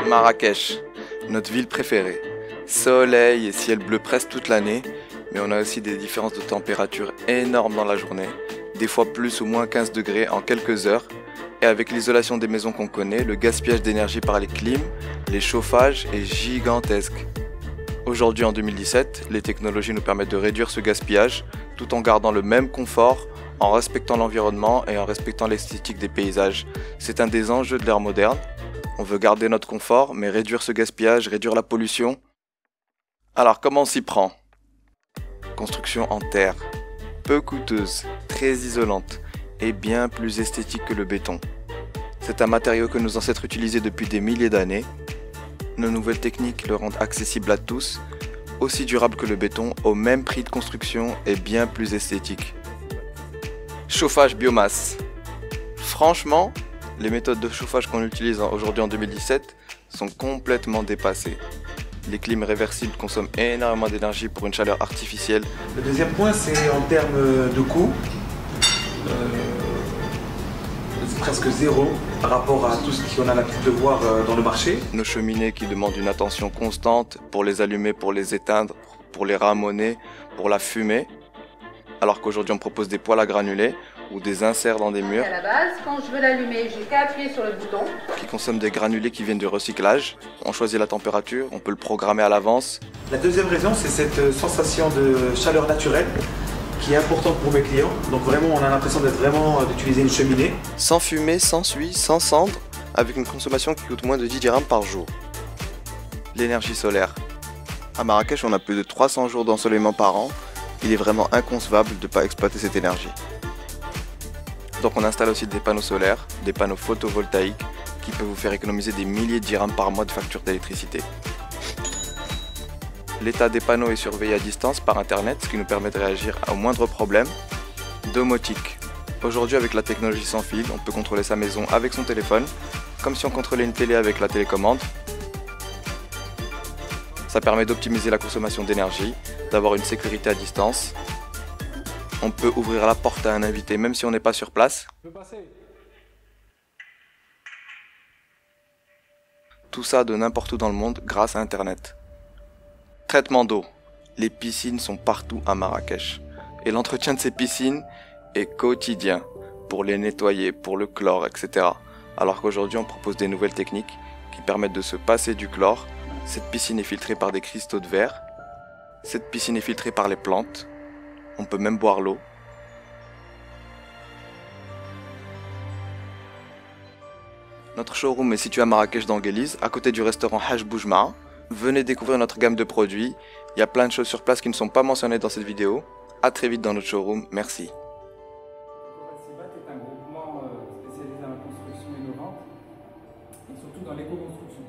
Marrakech, notre ville préférée. Soleil et ciel bleu presque toute l'année, mais on a aussi des différences de température énormes dans la journée, des fois plus ou moins 15 degrés en quelques heures. Et avec l'isolation des maisons qu'on connaît, le gaspillage d'énergie par les clims, les chauffages est gigantesque. Aujourd'hui en 2017, les technologies nous permettent de réduire ce gaspillage tout en gardant le même confort, en respectant l'environnement et en respectant l'esthétique des paysages. C'est un des enjeux de l'ère moderne. On veut garder notre confort, mais réduire ce gaspillage, réduire la pollution. Alors comment on s'y prend? Construction en terre, peu coûteuse, très isolante et bien plus esthétique que le béton. C'est un matériau que nos ancêtres utilisaient depuis des milliers d'années. Nos nouvelles techniques le rendent accessible à tous, aussi durable que le béton, au même prix de construction et bien plus esthétique. Chauffage biomasse. Franchement, les méthodes de chauffage qu'on utilise aujourd'hui en 2017 sont complètement dépassées. Les clims réversibles consomment énormément d'énergie pour une chaleur artificielle. Le deuxième point, c'est en termes de coût. C'est presque zéro par rapport à tout ce qu'on a l'habitude de voir dans le marché. Nos cheminées qui demandent une attention constante pour les allumer, pour les éteindre, pour les ramoner, pour la fumer. Alors qu'aujourd'hui on propose des poêles à granulés ou des inserts dans des murs À la base, quand je veux l'allumer, j'ai qu'à appuyer sur le bouton. qui consomment des granulés qui viennent du recyclage. On choisit la température, on peut le programmer à l'avance. La deuxième raison, c'est cette sensation de chaleur naturelle qui est importante pour mes clients. Donc vraiment, on a l'impression d'utiliser une cheminée. Sans fumée, sans suie, sans cendre, avec une consommation qui coûte moins de 10 dirhams par jour. L'énergie solaire. À Marrakech, on a plus de 300 jours d'ensoleillement par an. Il est vraiment inconcevable de ne pas exploiter cette énergie. Donc on installe aussi des panneaux solaires, des panneaux photovoltaïques qui peuvent vous faire économiser des milliers de dirhams par mois de facture d'électricité. L'état des panneaux est surveillé à distance par internet, ce qui nous permet de réagir au moindre problème. Domotique. Aujourd'hui avec la technologie sans fil, on peut contrôler sa maison avec son téléphone, comme si on contrôlait une télé avec la télécommande. Ça permet d'optimiser la consommation d'énergie, d'avoir une sécurité à distance. On peut ouvrir la porte à un invité même si on n'est pas sur place. Tout ça de n'importe où dans le monde grâce à Internet. Traitement d'eau. Les piscines sont partout à Marrakech. Et l'entretien de ces piscines est quotidien pour les nettoyer, pour le chlore, etc. Alors qu'aujourd'hui on propose des nouvelles techniques qui permettent de se passer du chlore. Cette piscine est filtrée par des cristaux de verre. Cette piscine est filtrée par les plantes. On peut même boire l'eau. Notre showroom est situé à Marrakech dans Guéliz, à côté du restaurant Haj Boujma. Venez découvrir notre gamme de produits. Il y a plein de choses sur place qui ne sont pas mentionnées dans cette vidéo. A très vite dans notre showroom. Merci. Sibat est un groupement spécialisé dans la construction innovante et surtout dans l'éco-construction.